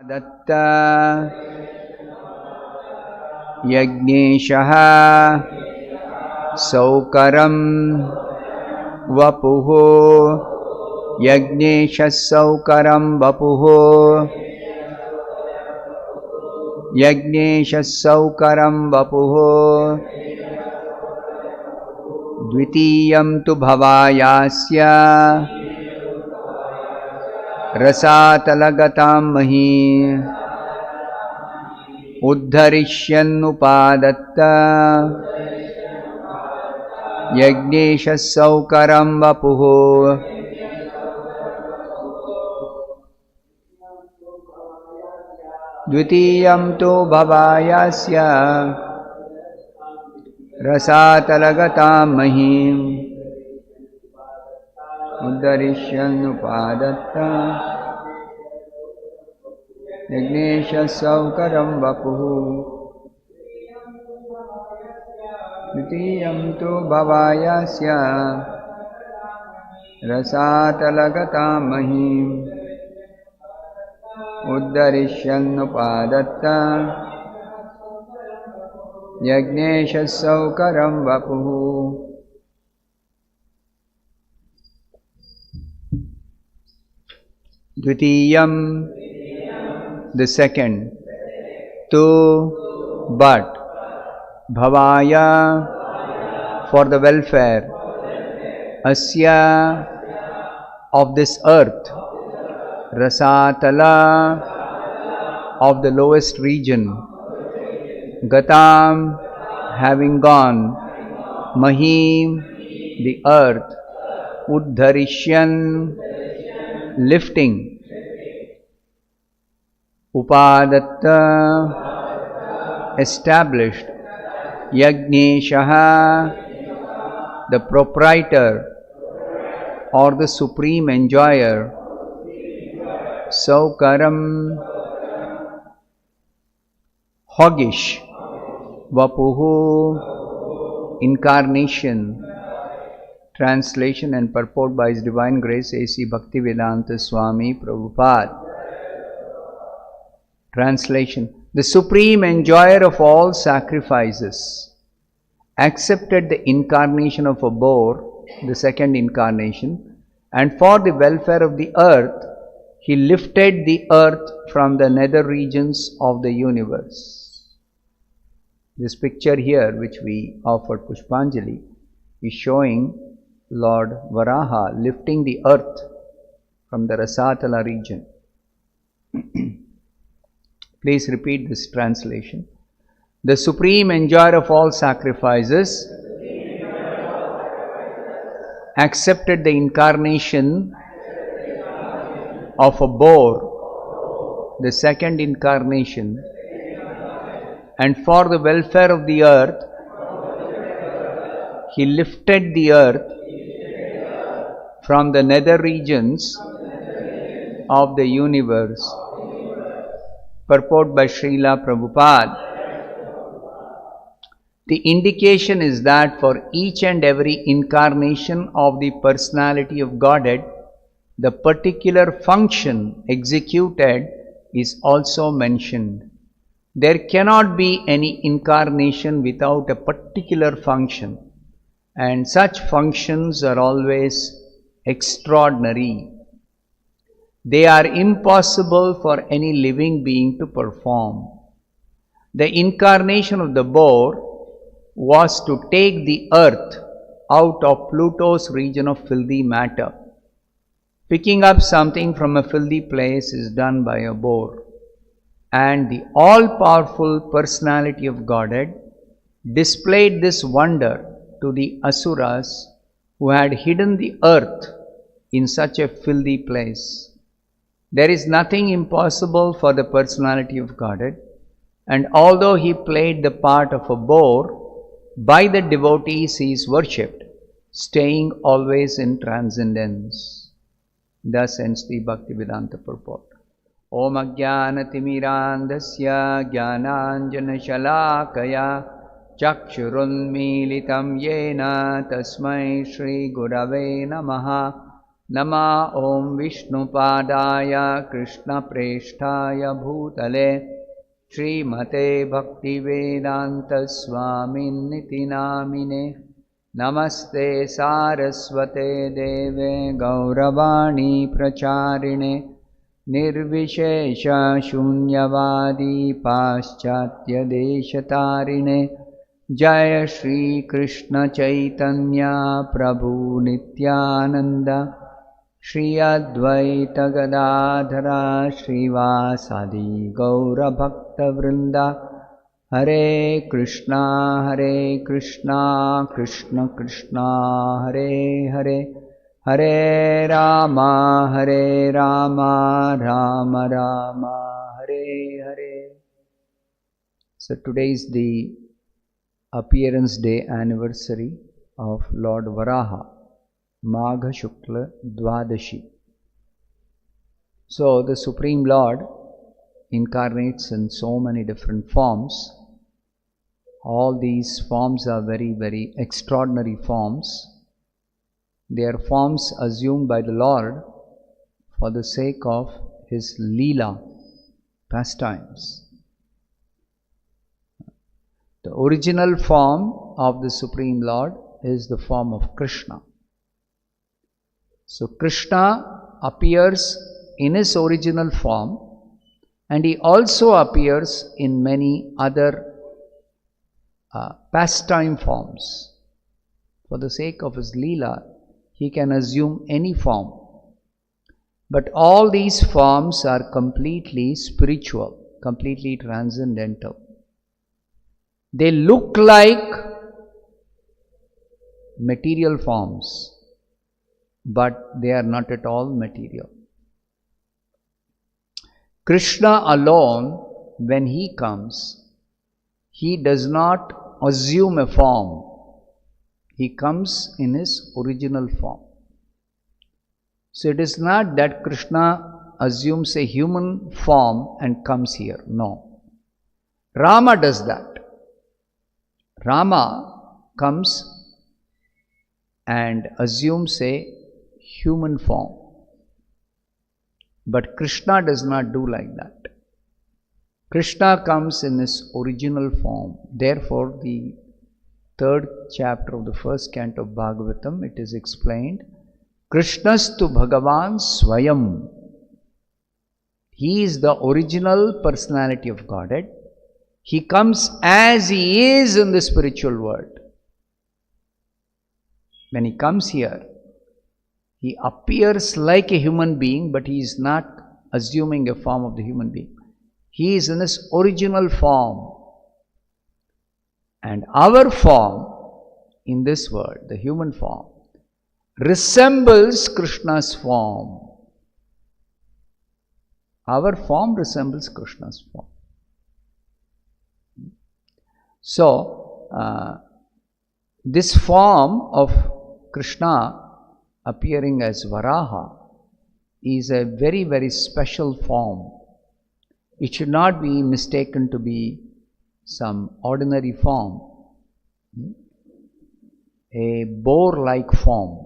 दत्ता यज्ञेशः सौकरं वपुः यज्ञेशः सौकरं वपुः यज्ञेशः सौकरं वपुः द्वितीयं तु भवायास्य रसातलगतां मही उद्धरिष्यन्नुपादत्त यज्ञेशः सौकरं वपुः द्वितीयं तु भवायास्य रसातलगतां महीम् उद्धरिष्यन्नुपादत्त यज्ञेशः सौकरं वपुः द्वितीयं तु भवायास्य रसातलगतां महीम् उद्धरिष्यन्नुपादत्त यज्ञेशः सौकरं वपुः. Dvitiyam, the second, tu, but, bhavaya, for the welfare, asya, of this earth, rasatala, of the lowest region, gatam, having gone, mahim, the earth, uddharishyan, lifting, upadatta, established, yajneshaha, the proprietor or the supreme enjoyer, saukaram, hoggish, vapuhu, incarnation. Translation and purport by His Divine Grace A.C. Bhaktivedanta Swami Prabhupada. Translation: the supreme enjoyer of all sacrifices accepted the incarnation of a boar, the second incarnation, and for the welfare of the earth, he lifted the earth from the nether regions of the universe. This picture here, which we offered Pushpanjali, is showing Lord Varaha lifting the earth from the Rasatala region. Please repeat this translation. The supreme enjoyer of all sacrifices accepted the incarnation of a boar, the second incarnation, and for the welfare of the earth, he lifted the earth from the nether regions of the universe. Purport by Srila Prabhupada. The indication is that for each and every incarnation of the personality of Godhead, the particular function executed is also mentioned. There cannot be any incarnation without a particular function, and such functions are always extraordinary. They are impossible for any living being to perform. The incarnation of the boar was to take the earth out of Pluto's region of filthy matter. Picking up something from a filthy place is done by a boar. And the all-powerful personality of Godhead displayed this wonder to the asuras who had hidden the earth in such a filthy place. There is nothing impossible for the personality of Godhead, and although he played the part of a boar, by the devotees he is worshipped, staying always in transcendence. Thus ends the Bhaktivedanta purport. Om Ajnanatirmirandasya Jnananjana Shalakaya Chakshurunmilitam Yena Tasmai Shri Gurave Namaha Nama Om Vishnupadaya Krishna Preshtaya Bhutale Srimate Bhaktivedanta Swamin Niti Namine Namaste Saraswate Deve Gauravani Pracharine Nirvishesha Shunyavadi Paschatya Deshatarine Jaya Shri Krishna Chaitanya Prabhu Nityananda Shri Advaita Gadadhara Srivasadi Gaura Bhakta Vrinda Hare Krishna Krishna Krishna Hare Hare Hare Rama Rama Rama Hare Hare. So today is the appearance day anniversary of Lord Varaha, Magha Shukla Dvadashi. So the Supreme Lord incarnates in so many different forms. All these forms are very, very extraordinary forms. They are forms assumed by the Lord for the sake of His Leela pastimes. The original form of the Supreme Lord is the form of Krishna. So Krishna appears in His original form, and He also appears in many other pastime forms. For the sake of His Leela, He can assume any form. But all these forms are completely spiritual, completely transcendental. They look like material forms, but they are not at all material. Krishna alone, when He comes, He does not assume a form. He comes in His original form. So it is not that Krishna assumes a human form and comes here. No. Rama does that. Rama comes and assumes a human form. But Krishna does not do like that. Krishna comes in His original form. Therefore, the third chapter of the first canto of Bhagavatam, it is explained, Krishnastu Bhagavan Swayam. He is the original personality of Godhead. He comes as He is in the spiritual world. When He comes here, He appears like a human being, but He is not assuming a form of the human being. He is in His original form. And our form in this world, the human form, resembles Krishna's form. Our form resembles Krishna's form. So, this form of Krishna appearing as Varaha is a very, very special form. It should not be mistaken to be some ordinary form, a boar-like form.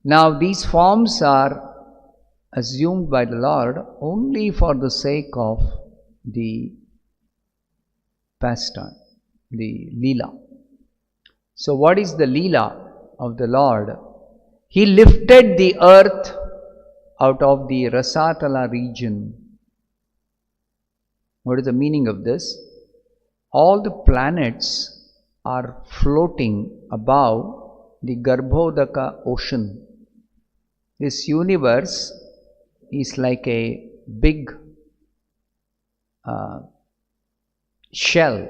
Now, these forms are assumed by the Lord only for the sake of the pastime, the Leela. So, what is the Leela of the Lord? He lifted the earth out of the Rasatala region. What is the meaning of this? All the planets are floating above the Garbhodaka ocean. This universe is like a big shell.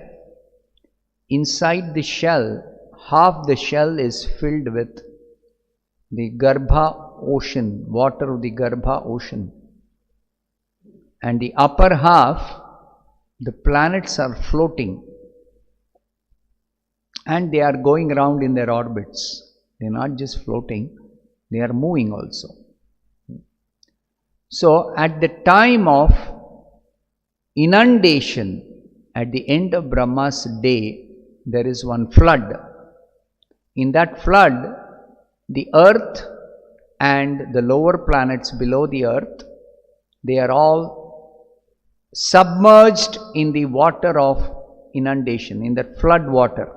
Inside the shell, half the shell is filled with the Garbha ocean, water of the Garbha ocean. And the upper half, the planets are floating. And they are going around in their orbits. They are not just floating, they are moving also. So, at the time of inundation, at the end of Brahma's day, there is one flood. In that flood, the earth and the lower planets below the earth, they are all submerged in the water of inundation, in that flood water.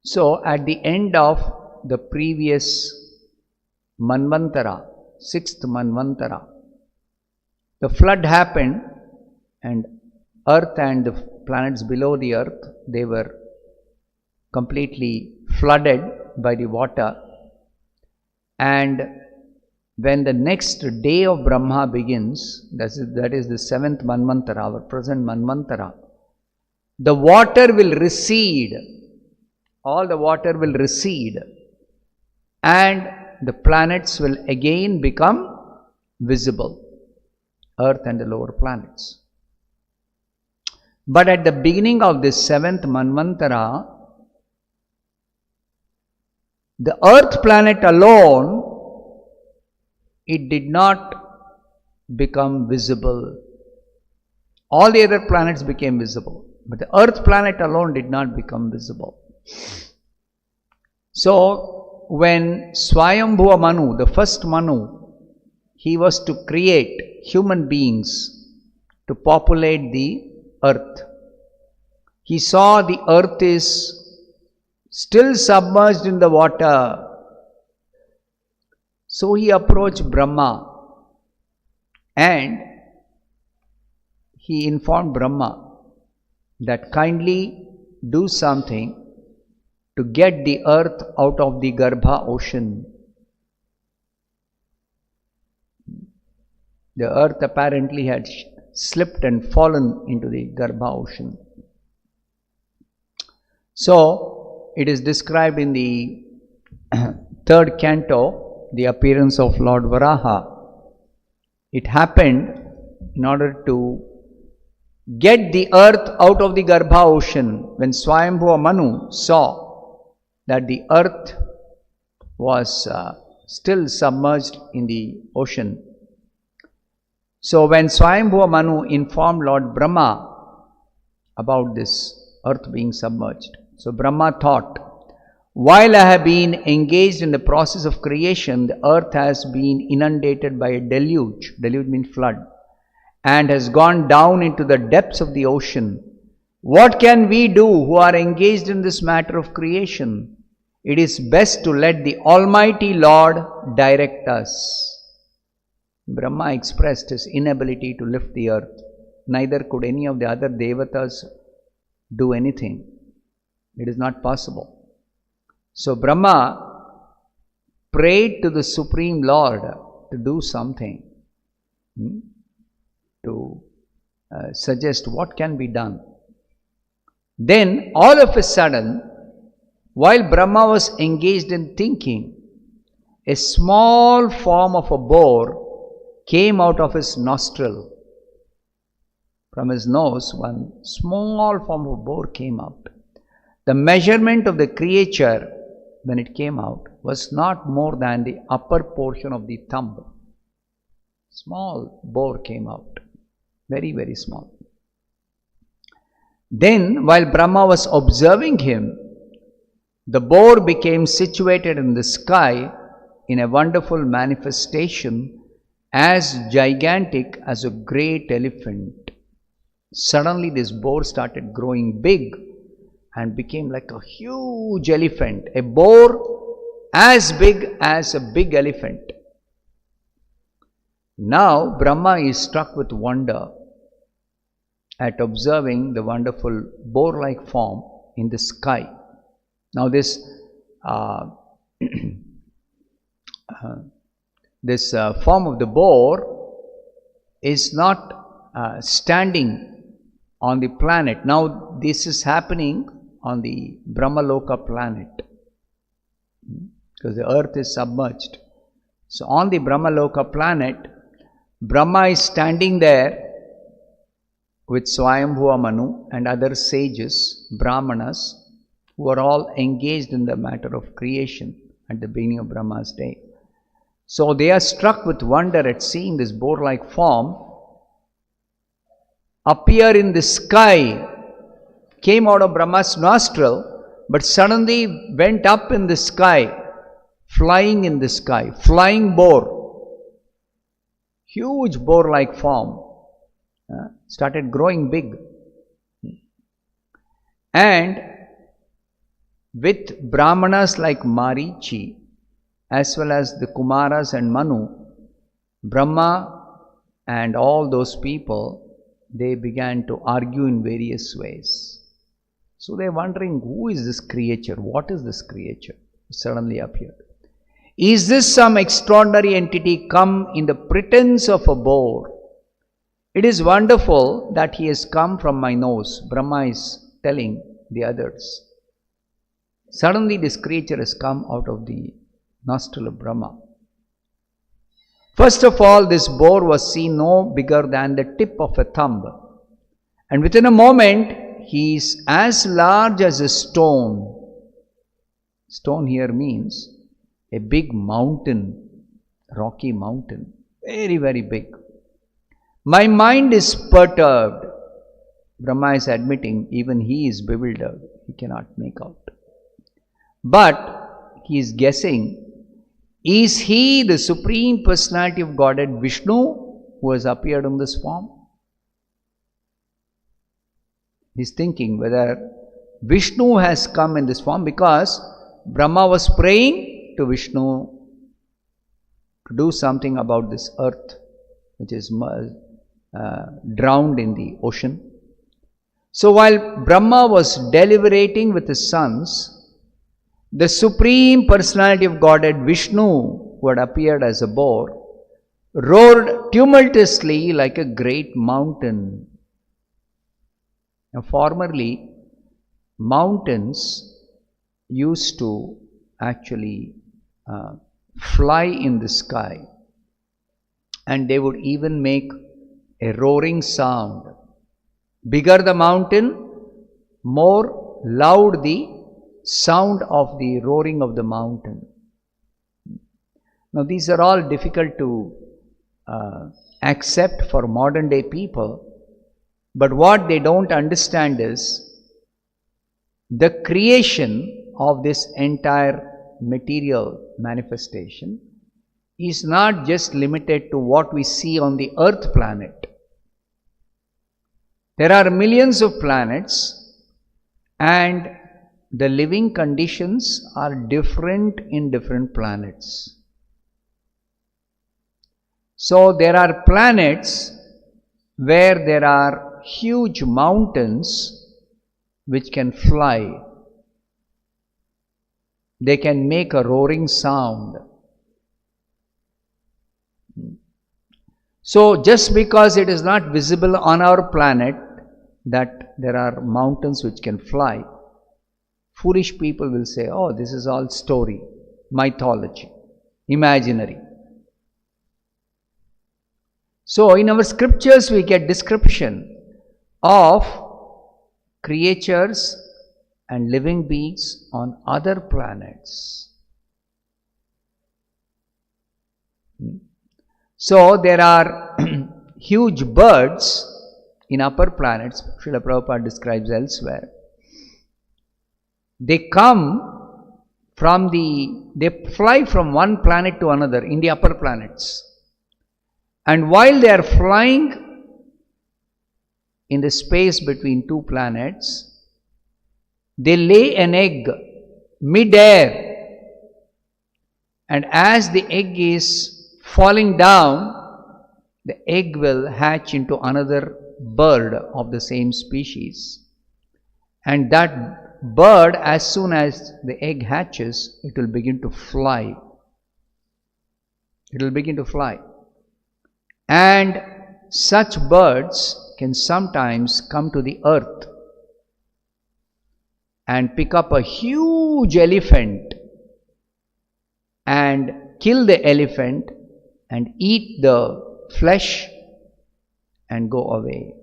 So at the end of the previous Manvantara, 6th Manvantara, the flood happened and earth and the planets below the earth, they were completely flooded by the water. And when the next day of Brahma begins, that is the 7th Manvantara, our present Manvantara, the water will recede, all the water will recede, and the planets will again become visible, earth and the lower planets. But at the beginning of this 7th Manvantara, the earth planet alone, it did not become visible. All the other planets became visible, but the earth planet alone did not become visible. So when Swayambhuva Manu, the first Manu, he was to create human beings to populate the earth. He saw the earth is still submerged in the water. So he approached Brahma and he informed Brahma that kindly do something to get the earth out of the Garbha ocean. The earth apparently had slipped and fallen into the Garbha ocean. So it is described in the 3rd canto, the appearance of Lord Varaha. It happened in order to get the earth out of the Garbha ocean. When Swayambhuva Manu saw that the earth was still submerged in the ocean. So when Swayambhuva Manu informed Lord Brahma about this earth being submerged, so Brahma thought, while I have been engaged in the process of creation, the earth has been inundated by a deluge. Deluge means flood, and has gone down into the depths of the ocean. What can we do who are engaged in this matter of creation? It is best to let the Almighty Lord direct us. Brahma expressed his inability to lift the earth. Neither could any of the other devatas do anything. It is not possible. So Brahma prayed to the Supreme Lord to do something, to suggest what can be done. Then all of a sudden, while Brahma was engaged in thinking, a small form of a boar came out of his nostril. From his nose, one small form of a boar came out. The measurement of the creature, when it came out, was not more than the upper portion of the thumb. Small boar came out. Very, very small. Then, while Brahma was observing him, the boar became situated in the sky in a wonderful manifestation as gigantic as a great elephant. Suddenly this boar started growing big and became like a huge elephant, a boar as big as a big elephant. Now Brahma is struck with wonder at observing the wonderful boar-like form in the sky. Now this form of the boar is not standing on the planet. Now this is happening on the Brahmaloka planet because the earth is submerged. So on the Brahmaloka planet, Brahma is standing there with Swayambhuva Manu and other sages, Brahmanas, who are all engaged in the matter of creation at the beginning of Brahma's day. So they are struck with wonder at seeing this boar-like form appear in the sky, came out of Brahma's nostril, but suddenly went up in the sky, flying in the sky, flying boar, huge boar-like form, started growing big. And with Brahmanas like Marichi, as well as the Kumaras and Manu, Brahma and all those people, they began to argue in various ways. So they are wondering, who is this creature? What is this creature? Suddenly appeared. Is this some extraordinary entity come in the pretense of a boar? It is wonderful that he has come from my nose. Brahma is telling the others. Suddenly this creature has come out of the nostril of Brahma. First of all, this boar was seen no bigger than the tip of a thumb. And within a moment, he is as large as a stone. Stone here means a big mountain, rocky mountain, very, very big. My mind is perturbed. Brahma is admitting even he is bewildered. He cannot make out. But he is guessing, is he the Supreme Personality of Godhead Vishnu who has appeared in this form? He is thinking whether Vishnu has come in this form, because Brahma was praying to Vishnu to do something about this earth which is drowned in the ocean. So while Brahma was deliberating with his sons, the Supreme Personality of Godhead Vishnu, who had appeared as a boar, roared tumultuously like a great mountain. Now, formerly, mountains used to actually fly in the sky, and they would even make a roaring sound. Bigger the mountain, more loud the sound of the roaring of the mountain. Now these are all difficult to accept for modern day people, but what they don't understand is the creation of this entire material manifestation is not just limited to what we see on the earth planet. There are millions of planets, and the living conditions are different in different planets. So there are planets where there are huge mountains which can fly. They can make a roaring sound. So just because it is not visible on our planet that there are mountains which can fly, foolish people will say, oh, this is all story, mythology, imaginary. So in our scriptures we get description of creatures and living beings on other planets. So there are huge birds in upper planets, Srila Prabhupada describes elsewhere. They fly from one planet to another in the upper planets. And while they are flying in the space between two planets, they lay an egg mid-air. And as the egg is falling down, the egg will hatch into another bird of the same species. And that bird, as soon as the egg hatches, it will begin to fly. It will begin to fly. And such birds can sometimes come to the earth and pick up a huge elephant and kill the elephant and eat the flesh and go away.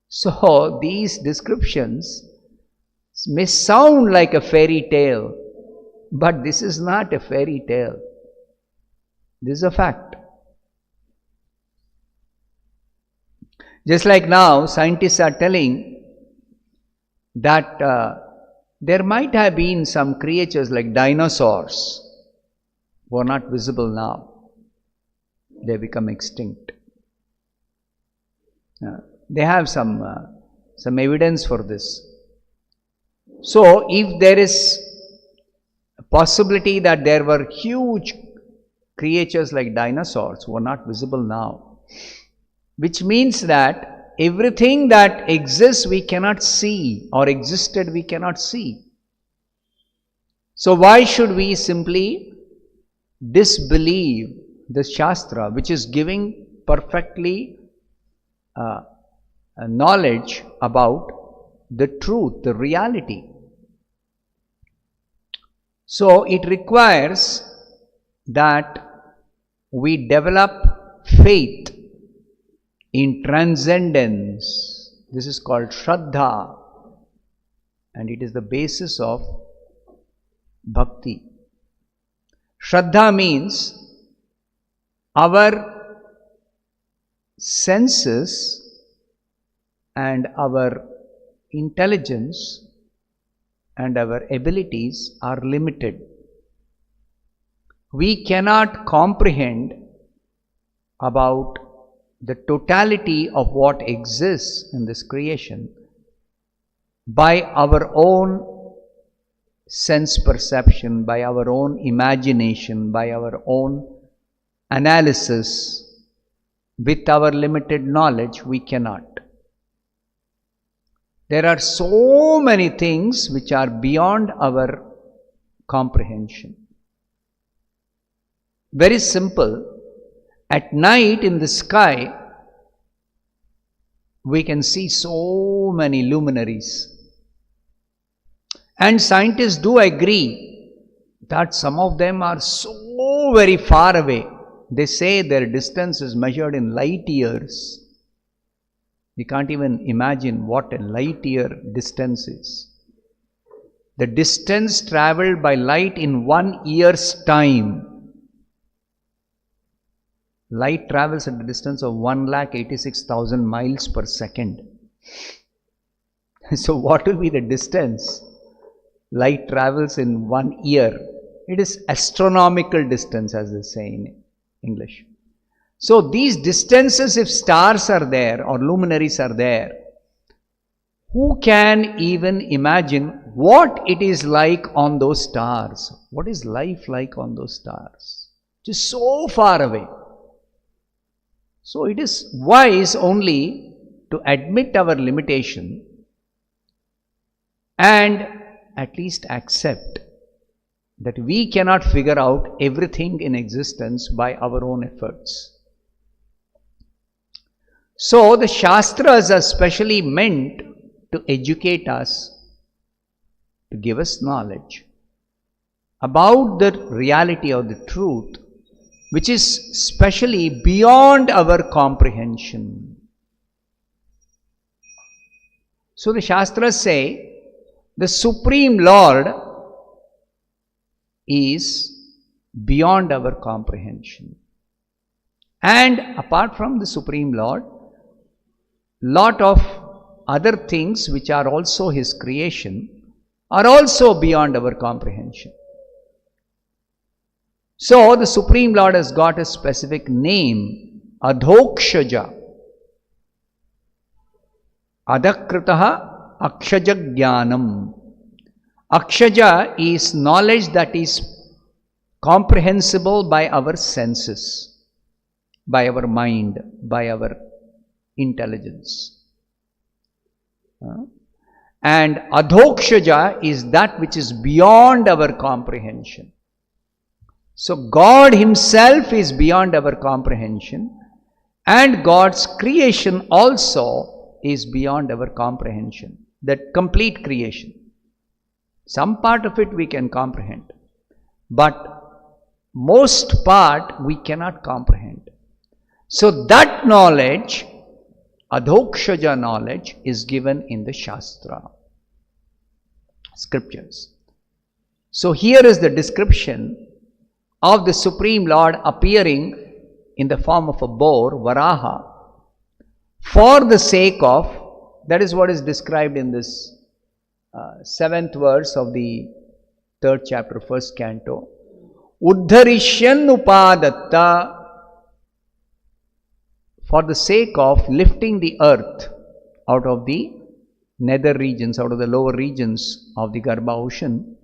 So these descriptions may sound like a fairy tale, but this is not a fairy tale. This is a fact. Just like now, scientists are telling that there might have been some creatures like dinosaurs who are not visible now. They become extinct. They have some evidence for this. So, if there is a possibility that there were huge creatures like dinosaurs who are not visible now, which means that everything that exists we cannot see, or existed we cannot see. So why should we simply disbelieve the Shastra, which is giving perfectly knowledge about the truth, the reality? So it requires that we develop faith in transcendence. This is called Shraddha, and it is the basis of bhakti. Shraddha means our senses and our intelligence and our abilities are limited. We cannot comprehend about the totality of what exists in this creation by our own sense perception, by our own imagination, by our own analysis. With our limited knowledge, we cannot. There are so many things which are beyond our comprehension. Very simple. At night in the sky, we can see so many luminaries. And scientists do agree that some of them are so very far away. They say their distance is measured in light years. We can't even imagine what a light year distance is. The distance traveled by light in 1 year's time. Light travels at a distance of 1,86,000 miles per second. So what will be the distance light travels in 1 year? It is astronomical distance, as they say in English. So these distances, if stars are there or luminaries are there, who can even imagine what it is like on those stars? What is life like on those stars? It is so far away. So it is wise only to admit our limitation and at least accept that we cannot figure out everything in existence by our own efforts. So the Shastras are specially meant to educate us, to give us knowledge about the reality of the truth, which is specially beyond our comprehension. So the Shastras say the Supreme Lord is beyond our comprehension. And apart from the Supreme Lord, lot of other things which are also His creation are also beyond our comprehension. So the Supreme Lord has got a specific name, Adhokshaja. Adakritaha Akshaja Jnanam. Akshaja is knowledge that is comprehensible by our senses, by our mind, by our intelligence. And Adhokshaja is that which is beyond our comprehension. So God Himself is beyond our comprehension, and God's creation also is beyond our comprehension. That complete creation. Some part of it we can comprehend, but most part we cannot comprehend. So that knowledge, Adhokshaja knowledge, is given in the Shastra, scriptures. So here is the description of the Supreme Lord appearing in the form of a boar, Varaha, for the sake of, that is what is described in this 7th verse of the 3rd chapter, 1st canto. Uddharishyan upadatta, for the sake of lifting the earth out of the nether regions, out of the lower regions of the Garbha ocean,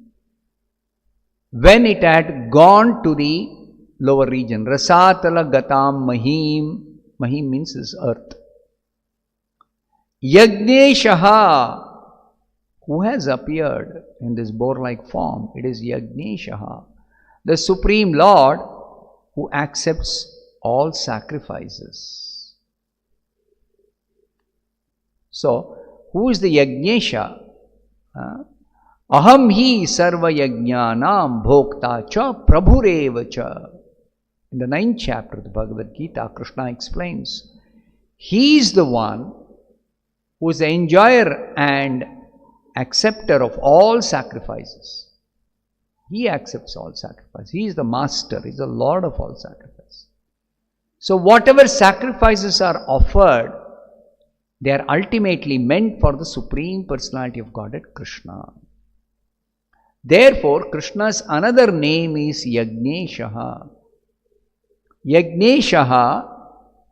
when it had gone to the lower region. Rasatala gatam mahim, mahim means this earth. Yagneshaha, who has appeared in this boar-like form? It is Yagneshaha, the Supreme Lord who accepts all sacrifices. So, who is the Yagnesha? Aham hi sarva yajnanam bhokta cha prabhureva cha. In the 9th chapter of the Bhagavad Gita, Krishna explains, he is the one who is the enjoyer and acceptor of all sacrifices. He accepts all sacrifice. He is the master, he is the Lord of all sacrifice. So whatever sacrifices are offered, they are ultimately meant for the Supreme Personality of Godhead, Krishna. Therefore, Krishna's another name is Yagneshaha. Yagneshaha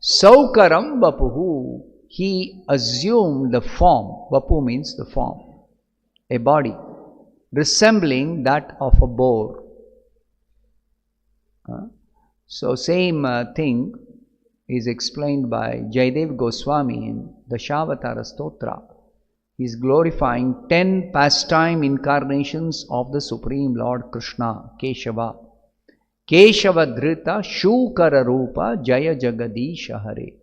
Saukaram Vapuhu. He assumed the form. Vapu means the form. A body resembling that of a boar. So same thing is explained by Jayadev Goswami in the Dashavatara Stotra. He is glorifying 10 pastime incarnations of the Supreme Lord Krishna, Keshava. Keshava Dhrita Shukara Rupa Jaya Jagadisha Hare.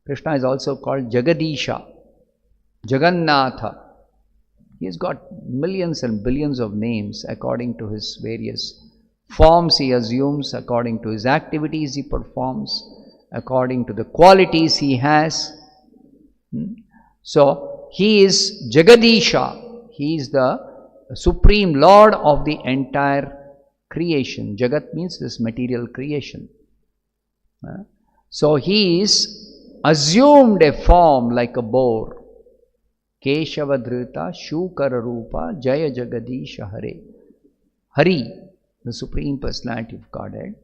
Krishna is also called Jagadisha, Jagannatha. He has got millions and billions of names according to his various forms he assumes, according to his activities he performs, according to the qualities he has. So, he is Jagadisha. He is the Supreme Lord of the entire creation. Jagat means this material creation. So, he is assumed a form like a boar. Keshava Dhrita Shukara Rupa Jaya Jagadisha Hare. Hari, the Supreme Personality of Godhead,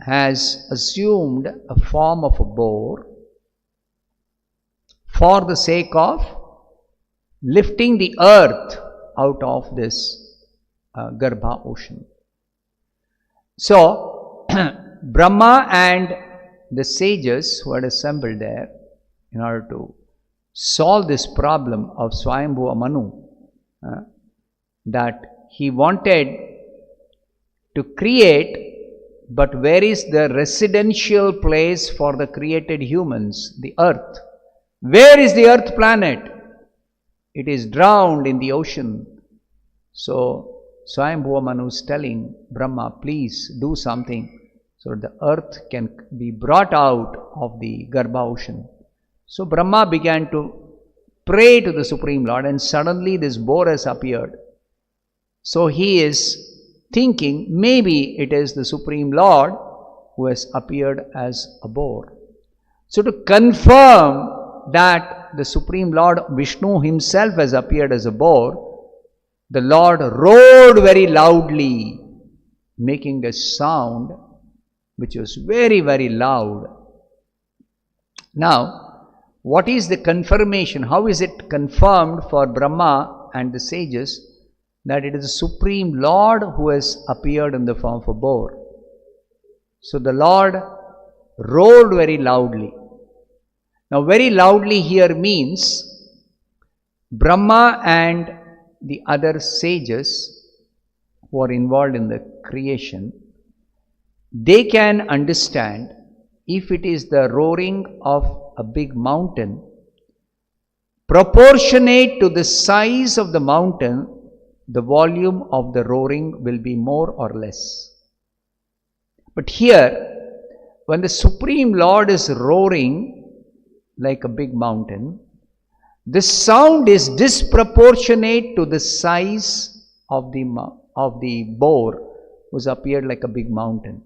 has assumed a form of a boar for the sake of lifting the earth out of this Garbha ocean. So, Brahma and the sages who had assembled there in order to solve this problem of Swayambhuva Manu, that he wanted to create, but where is the residential place for the created humans? The earth. Where is the earth planet? It is drowned in the ocean. So Swayambhuva Manu is telling Brahma, please do something so that the earth can be brought out of the Garbha ocean. So Brahma began to pray to the Supreme Lord, and suddenly this boar has appeared. So he is thinking maybe it is the Supreme Lord who has appeared as a boar. So to confirm that the Supreme Lord Vishnu himself has appeared as a boar, the Lord roared very loudly, making a sound which was very, very loud. Now, what is the confirmation? How is it confirmed for Brahma and the sages that it is the Supreme Lord who has appeared in the form of a boar? So the Lord roared very loudly. Now, very loudly here means Brahma and the other sages who are involved in the creation, they can understand if it is the roaring of a big mountain, proportionate to the size of the mountain, the volume of the roaring will be more or less. But here, when the Supreme Lord is roaring like a big mountain, the sound is disproportionate to the size of the boar who's appeared like a big mountain.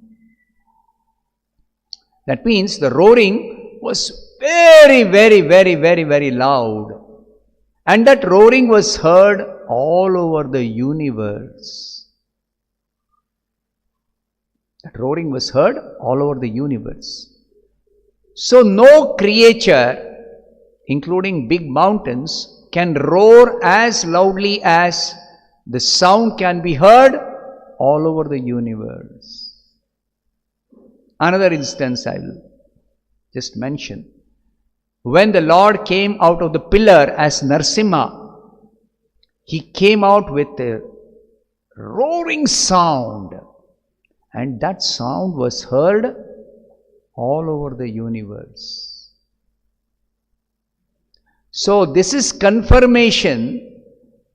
That means the roaring was very, very, very, very, very loud. And that roaring was heard all over the universe. That roaring was heard all over the universe. So no creature, including big mountains, can roar as loudly as the sound can be heard all over the universe. Another instance I will just mention. When the Lord came out of the pillar as Narsimha, He came out with a roaring sound, and that sound was heard all over the universe. So this is confirmation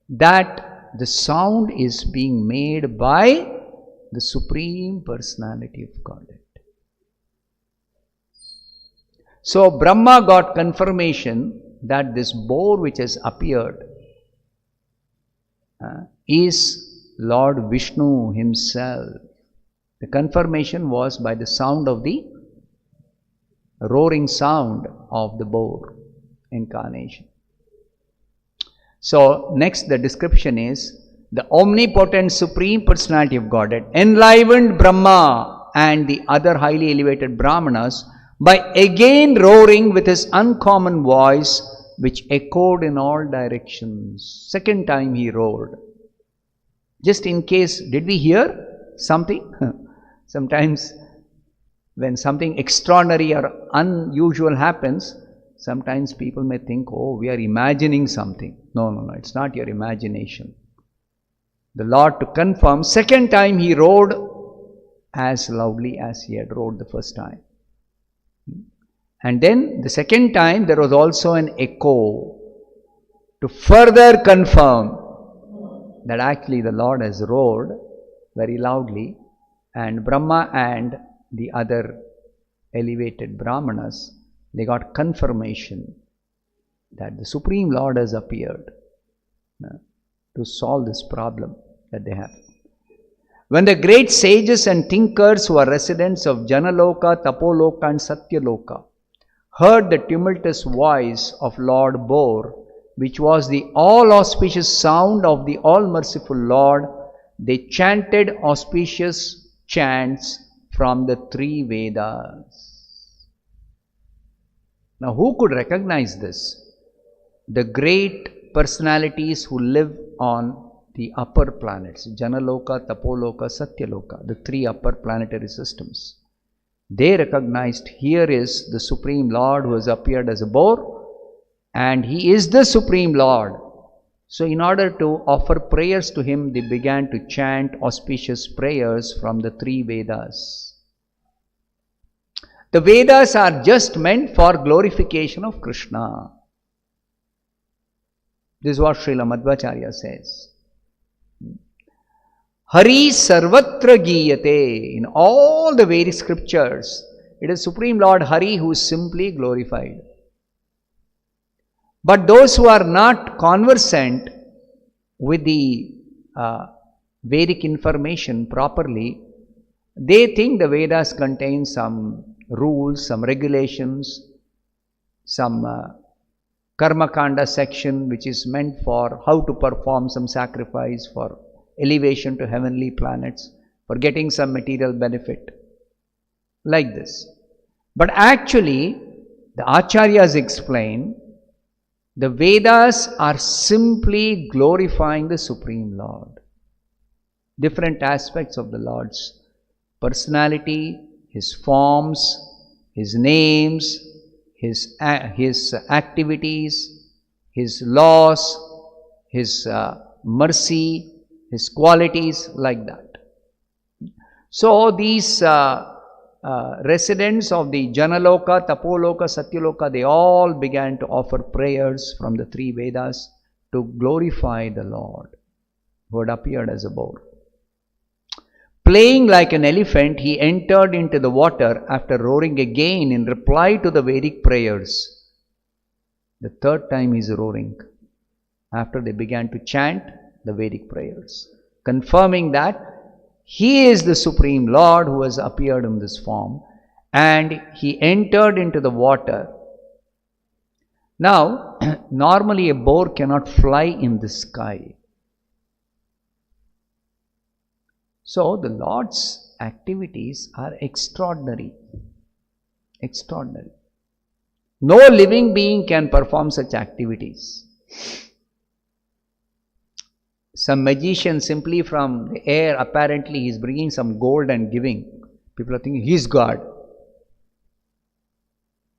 that the sound is being made by the Supreme Personality of Godhead. So Brahma got confirmation that this boar which has appeared is Lord Vishnu himself. The confirmation was by the sound of the roaring sound of the boar incarnation. So next the description is, the omnipotent Supreme Personality of Godhead enlivened Brahma and the other highly elevated Brahmanas by again roaring with his uncommon voice, which echoed in all directions. Second time he roared. Just in case, did we hear something? Sometimes when something extraordinary or unusual happens, sometimes people may think, oh, we are imagining something. No, it's not your imagination. The Lord, to confirm, second time he roared as loudly as he had roared the first time. And then the second time there was also an echo to further confirm that actually the Lord has roared very loudly, and Brahma and the other elevated Brahmanas, they got confirmation that the Supreme Lord has appeared to solve this problem that they have. When the great sages and thinkers who are residents of Janaloka, Tapoloka and Satyaloka heard the tumultuous voice of Lord Boar, which was the all-auspicious sound of the all-merciful Lord, they chanted auspicious chants from the three Vedas. Now who could recognize this? The great personalities who live on the upper planets, Janaloka, Tapoloka, Satyaloka, the three upper planetary systems. They recognized, here is the Supreme Lord who has appeared as a boar, and he is the Supreme Lord. So in order to offer prayers to him, they began to chant auspicious prayers from the three Vedas. The Vedas are just meant for glorification of Krishna. This is what Srila Madhvacharya says. Hari sarvatra giyate. In all the Vedic scriptures, it is Supreme Lord Hari who is simply glorified. But those who are not conversant with the Vedic information properly, they think the Vedas contain some rules, some regulations, some Karma Kanda section which is meant for how to perform some sacrifice for elevation to heavenly planets, for getting some material benefit, like this. But actually, the Acharyas explain, the Vedas are simply glorifying the Supreme Lord. Different aspects of the Lord's personality, His forms, His names, His activities, His laws, His mercy, His qualities, like that. So these residents of the Janaloka, Tapoloka, Satyaloka, they all began to offer prayers from the three Vedas to glorify the Lord who had appeared as a boar. Playing like an elephant, he entered into the water after roaring again in reply to the Vedic prayers. The third time he is roaring after they began to chant the Vedic prayers, confirming that he is the Supreme Lord who has appeared in this form, and he entered into the water. Now, normally a boar cannot fly in the sky. So, the Lord's activities are extraordinary. Extraordinary. No living being can perform such activities. Some magician simply from the air, apparently he is bringing some gold and giving. People are thinking he is God.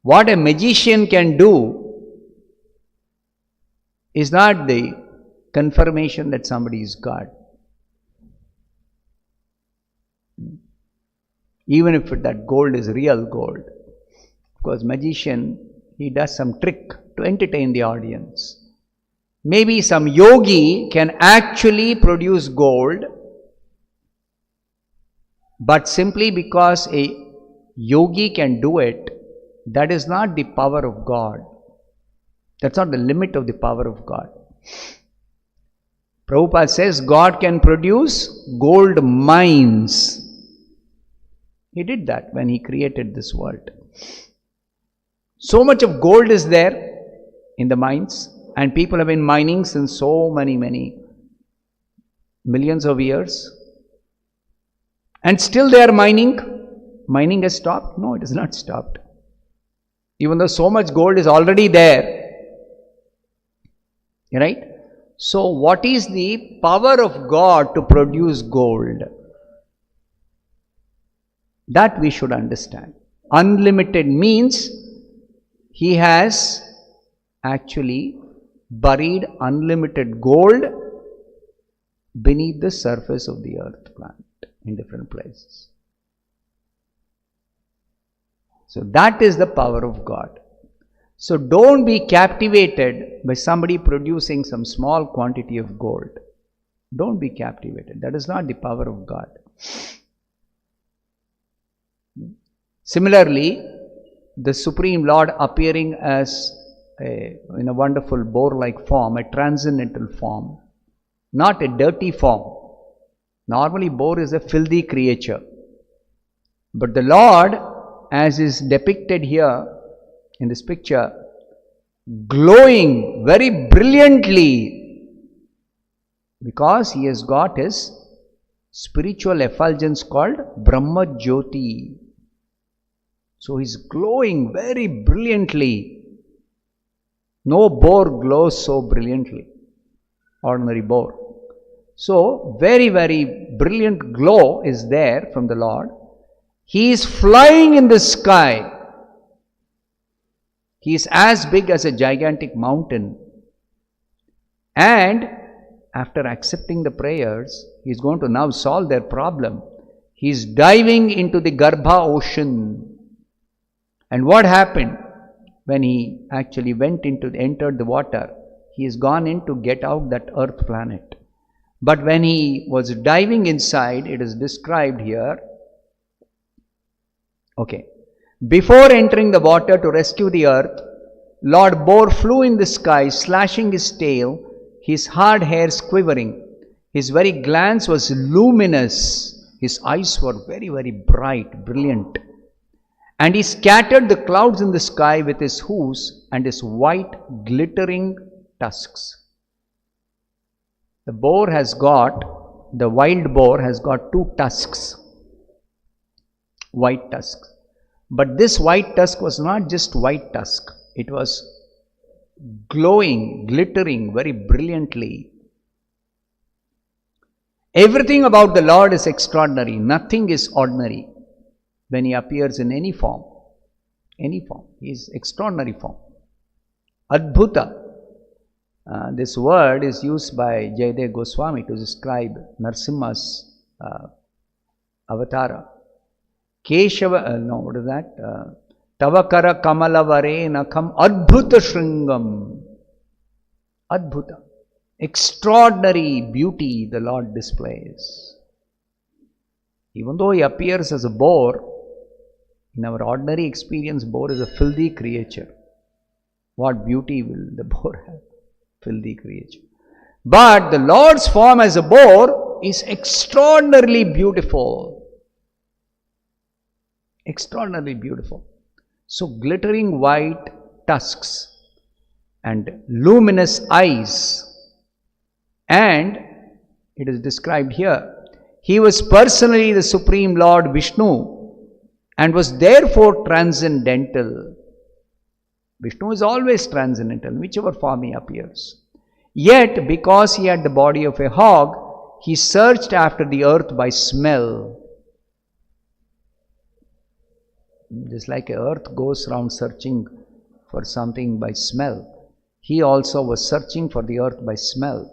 What a magician can do is not the confirmation that somebody is God. Even if that gold is real gold. Of course, magician, he does some trick to entertain the audience. Maybe some yogi can actually produce gold, but simply because a yogi can do it, that is not the power of God. That's not the limit of the power of God. Prabhupada says God can produce gold mines. He did that when he created this world. So much of gold is there in the mines, and people have been mining since so many millions of years. And still they are mining. Mining has stopped? No, it has not stopped. Even though so much gold is already there. Right? So what is the power of God to produce gold? That we should understand. Unlimited means he has actually buried unlimited gold beneath the surface of the earth planet in different places. So that is the power of God. So don't be captivated by somebody producing some small quantity of gold. Don't be captivated. That is not the power of God. Similarly, the Supreme Lord appearing as in a wonderful boar-like form, a transcendental form, not a dirty form. Normally, boar is a filthy creature. But the Lord, as is depicted here in this picture, glowing very brilliantly, because he has got his spiritual effulgence called Brahma Jyoti. So he's glowing very brilliantly. No boar glows so brilliantly, ordinary boar. So very brilliant glow is there from the Lord. He is flying in the sky. He is as big as a gigantic mountain. And after accepting the prayers, he is going to now solve their problem. He is diving into the Garbha ocean. And what happened when he actually entered the water? He has gone in to get out that earth planet. But when he was diving inside, it is described here. Okay. Before entering the water to rescue the earth, Lord Boar flew in the sky, slashing his tail, his hard hairs quivering. His very glance was luminous. His eyes were very bright, brilliant. And he scattered the clouds in the sky with his hooves and his white glittering tusks. The wild boar has got two tusks, white tusks. But this white tusk was not just white tusk, it was glowing, glittering very brilliantly. Everything about the Lord is extraordinary, nothing is ordinary. When he appears in any form, he is extraordinary form. Adbhuta. This word is used by Jayadeva Goswami to describe Narsimha's avatara. Keshava, what is that? Tavakara kamalavare nakam adbhuta shringam. Adbhuta. Extraordinary beauty the Lord displays. Even though he appears as a boar, in our ordinary experience, boar is a filthy creature. What beauty will the boar have? Filthy creature. But the Lord's form as a boar is extraordinarily beautiful. Extraordinarily beautiful. So glittering white tusks. and luminous eyes. And it is described here, he was personally the Supreme Lord Vishnu and was therefore transcendental. Vishnu is always transcendental, whichever form he appears. Yet, because he had the body of a hog, he searched after the earth by smell. Just like a earth goes around searching for something by smell, he also was searching for the earth by smell.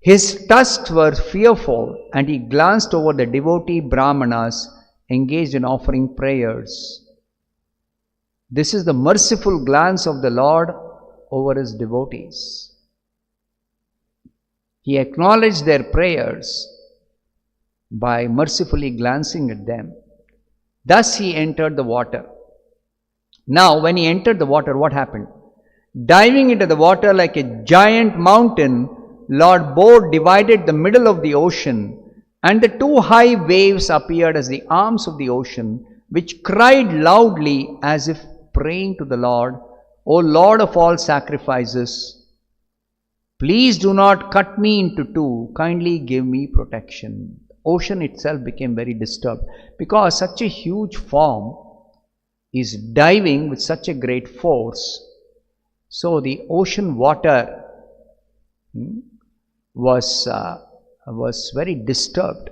His tusks were fearful, and he glanced over the devotee Brahmanas engaged in offering prayers. This is the merciful glance of the Lord over his devotees. He acknowledged their prayers by mercifully glancing at them. Thus he entered the water. Now, when he entered the water, what happened? Diving into the water like a giant mountain, Lord Bod divided the middle of the ocean, and the two high waves appeared as the arms of the ocean, which cried loudly as if praying to the Lord, O Lord of all sacrifices, please do not cut me into two, kindly give me protection. Ocean itself became very disturbed because such a huge form is diving with such a great force. So the ocean water was very disturbed,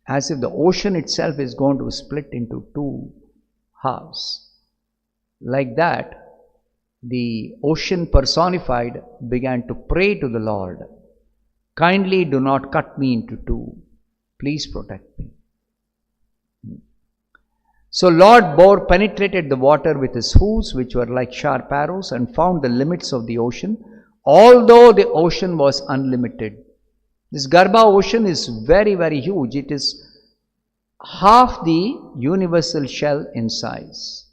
as if the ocean itself is going to split into two halves. Like that, the ocean personified began to pray to the Lord, kindly do not cut me into two, please protect me. So Lord Bod penetrated the water with his hooves, which were like sharp arrows, and found the limits of the ocean, although the ocean was unlimited. This Garbha ocean is very, very huge. It is half the universal shell in size.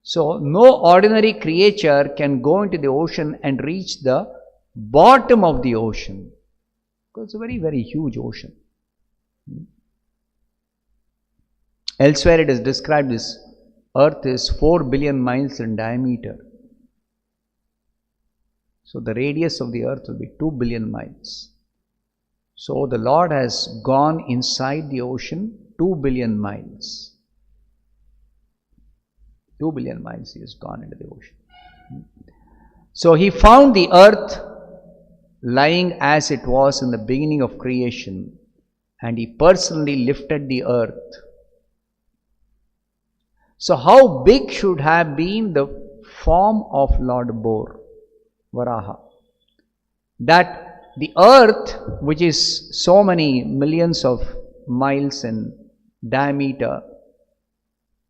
So no ordinary creature can go into the ocean and reach the bottom of the ocean, because it's a very, very huge ocean. Elsewhere it is described this earth is 4 billion miles in diameter. So the radius of the earth will be 2 billion miles. So the Lord has gone inside the ocean 2 billion miles. 2 billion miles he has gone into the ocean. So he found the earth lying as it was in the beginning of creation, and he personally lifted the earth. So how big should have been the form of Lord Bod, Varaha? That the earth, which is so many millions of miles in diameter,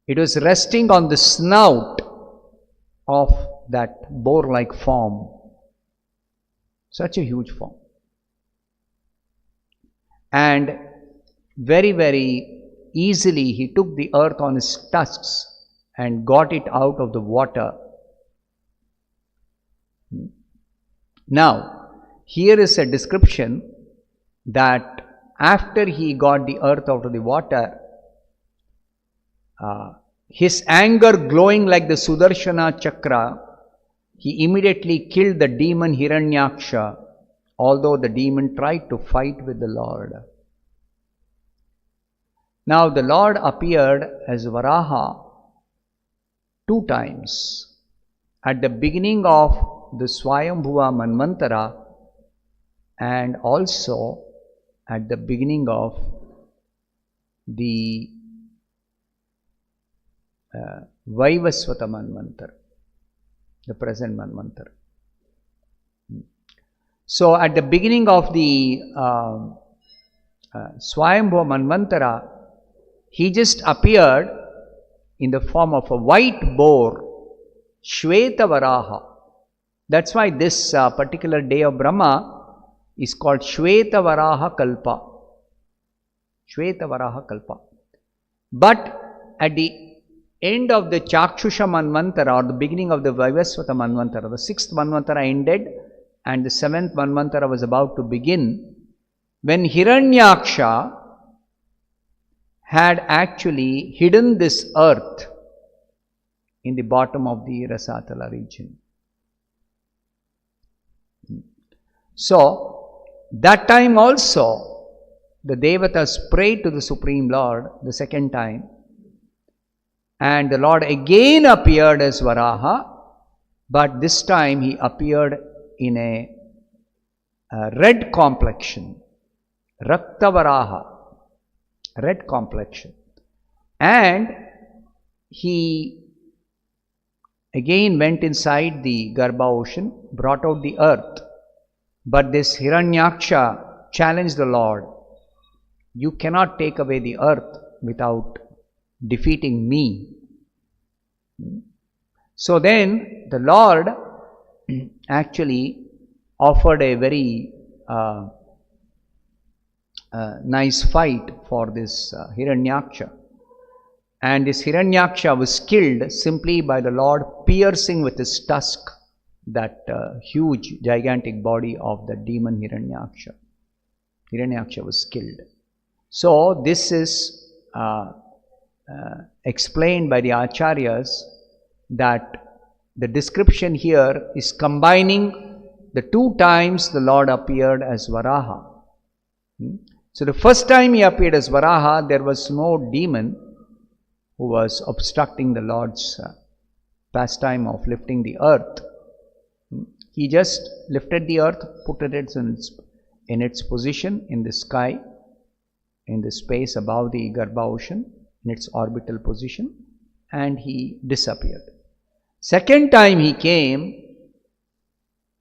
it was resting on the snout of that boar-like form. Such a huge form. And very, very easily he took the earth on his tusks and got it out of the water. Now, here is a description that after he got the earth out of the water, his anger glowing like the Sudarshana Chakra, he immediately killed the demon Hiranyaksha, although the demon tried to fight with the Lord. Now the Lord appeared as Varaha 2 times. At the beginning of the Swayambhuva Manvantara, and also at the beginning of the Vaivasvata Manvantara, the present Manvantara. So at the beginning of the Swayambhuva Manvantara, he just appeared in the form of a white boar, Shweta Varaha. That's why this particular day of Brahma is called Shweta Varaha Kalpa. Shweta Varaha Kalpa. But at the end of the Chakshusha Manvantara, or the beginning of the Vaivasvata Manvantara, the 6th Manvantara ended and the 7th Manvantara was about to begin, when Hiranyaksha had actually hidden this earth in the bottom of the Rasatala region. So, that time also, the Devatas prayed to the Supreme Lord the second time, and the Lord again appeared as Varaha, but this time he appeared in a red complexion, Rakta Varaha, red complexion. And he again went inside the Garbha ocean, brought out the earth. But this Hiranyaksha challenged the Lord, you cannot take away the earth without defeating me. So then the Lord actually offered a very nice fight for this Hiranyaksha. And this Hiranyaksha was killed simply by the Lord piercing with his tusk that huge, gigantic body of the demon Hiranyaksha. Hiranyaksha was killed. So this is explained by the Acharyas that the description here is combining the two times the Lord appeared as Varaha. So the first time he appeared as Varaha, there was no demon who was obstructing the Lord's pastime of lifting the earth. He just lifted the earth, put it in its position in the sky, in the space above the Garbha ocean, in its orbital position, and he disappeared. Second time he came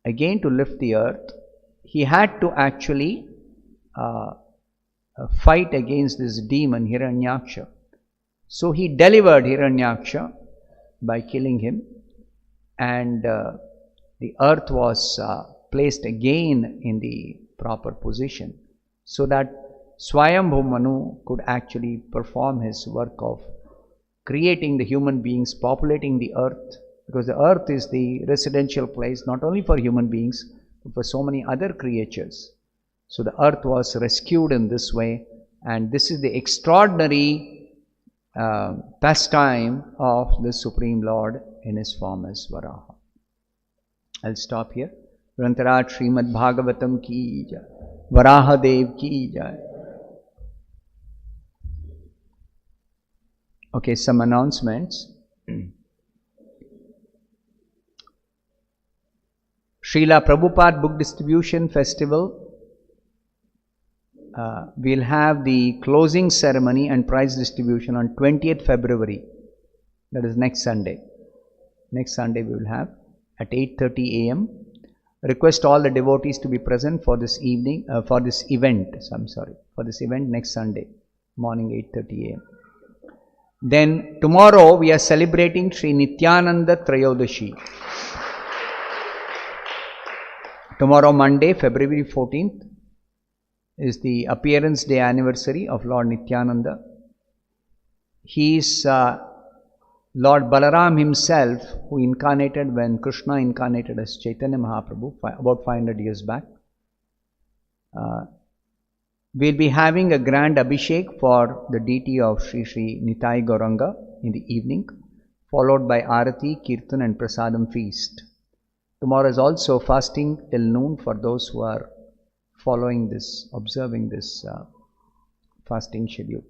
again to lift the earth, he had to actually fight against this demon Hiranyaksha. So he delivered Hiranyaksha by killing him, and the earth was placed again in the proper position so that Swayambhu Manu could actually perform his work of creating the human beings, populating the earth, because the earth is the residential place not only for human beings but for so many other creatures. So the earth was rescued in this way, and this is the extraordinary pastime of the Supreme Lord in his form as Varaha. I'll stop here. Grantarat Srimad Bhagavatam ki jai, Varaha Dev ki jai. Okay, some announcements. Srila Prabhupada Book Distribution Festival. We'll have the closing ceremony and prize distribution on 20th February. That is next Sunday. Next Sunday we will have at 8:30 a.m. Request all the devotees to be present for this evening, for this event next Sunday morning 8:30 a.m. Then tomorrow we are celebrating Sri Nityananda Trayodashi. Tomorrow Monday, February 14th, is the appearance day anniversary of Lord Nityananda. He is Lord Balaram himself, who incarnated when Krishna incarnated as Chaitanya Mahaprabhu about 500 years back. We'll be having a grand abhishek for the deity of Sri Sri Nitai Gauranga in the evening, followed by Arati, Kirtan and Prasadam feast. Tomorrow is also fasting till noon for those who are following this, observing this fasting schedule.